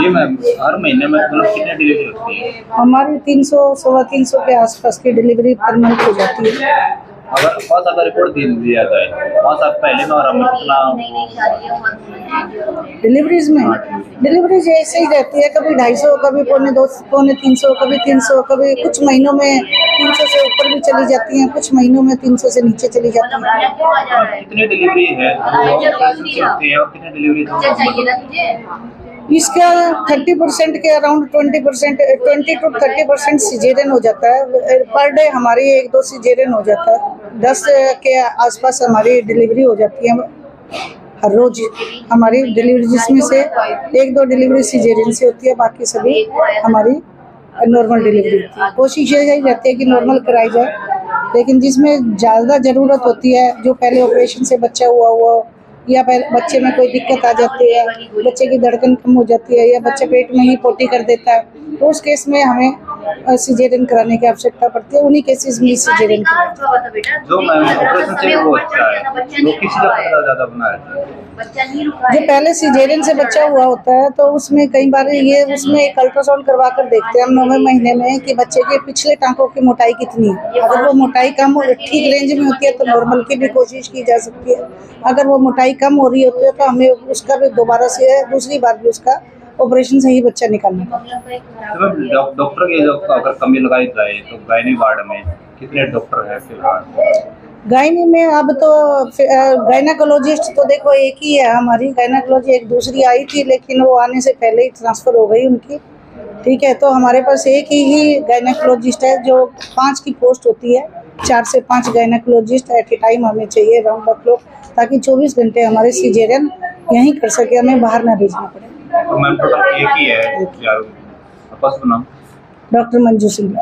जी ma'am, हर महीने में मतलब कितने डिलीवरी होती है? हमारी 300 350 के आसपास की डिलीवरी पर मंथ हो जाती है। अगर बहुत अगर रिपोर्ट दे दिया जाए, 5 साल पहले में और अब में कितना डिलीवरीज ऐसे ही रहती है, कभी 250, कभी पौने 300, कभी 300, कभी कुछ महीनों में 300 से ऊपर भी चली जाती हैं, कुछ महीनों में 300 से नीचे चली जाती हैं। कितनी डिलीवरी है जो ऑपरेशन से होती है और कितनी डिलीवरी इसका 30% के अराउंड 20 to 30% सिजेरियन हो जाता है। पर डे हमारी 1-2 सिजेरियन हो जाता है। 10 के आसपास हमारी डिलीवरी हो जाती है हर रोज। हमारी डिलीवरी जिसमें से 1-2 डिलीवरी सिजेरियन से होती है, बाकी सभी हमारी नॉर्मल डिलीवरी होती है। कोशिश यही रहती है कि नॉर्मल कराई जाए, लेकिन जिसमें ज़्यादा ज़रूरत होती है, जो पहले ऑपरेशन से बच्चा हुआ या बच्चे में कोई दिक्कत आ जाती है, बच्चे की धड़कन कम हो जाती है या बच्चा पेट में ही पोटी कर देता है, तो उस केस में हमें सिजेरियन कराने की आवश्यकता पड़ती है। उन्हीं केसेस में सिजेरियन जो मैम ऑपरेशन से वो अच्छा है, वो किसी का खतरा ज़्यादा बना है? जो पहले सिजेरियन से बच्चा हुआ होता है तो उसमें कई बार ये उसमें एक अल्ट्रासाउंड करवा कर देखते हैं हम 9वें महीने में कि बच्चे के पिछले टांकों की मोटाई कितनी है। अगर वो मोटाई कम ठीक रेंज में होती है तो नॉर्मल की भी कोशिश की जा सकती है। अगर वो मोटाई कम हो रही होती है तो हमें उसका भी दोबारा से दूसरी बार भी उसका ऑपरेशन से ही बच्चा निकालना पड़ता है। डॉक्टर की जो अगर कमी लगाई जाए तो गायनी वार्ड में कितने डॉक्टर है फिलहाल? गायनी में अब तो गायनाकोलॉजिस्ट तो देखो एक ही है हमारी। गायनाकोलॉजी एक दूसरी आई थी, लेकिन वो आने से पहले ही ट्रांसफ़र हो गई उनकी। ठीक है, तो हमारे पास एक ही गायनाकोलॉजिस्ट है, जो 5 की पोस्ट होती है। 4 से 5 गायनाकोलॉजिस्ट एट ए टाइम हमें चाहिए, राउंड द क्लॉक, ताकि 24 घंटे हमारे सिजेरियन यहीं कर सके, हमें बाहर ना भेजना पड़े। तो मैम टोटल एक ही है? आपका नाम? डॉक्टर मंजू सिंह।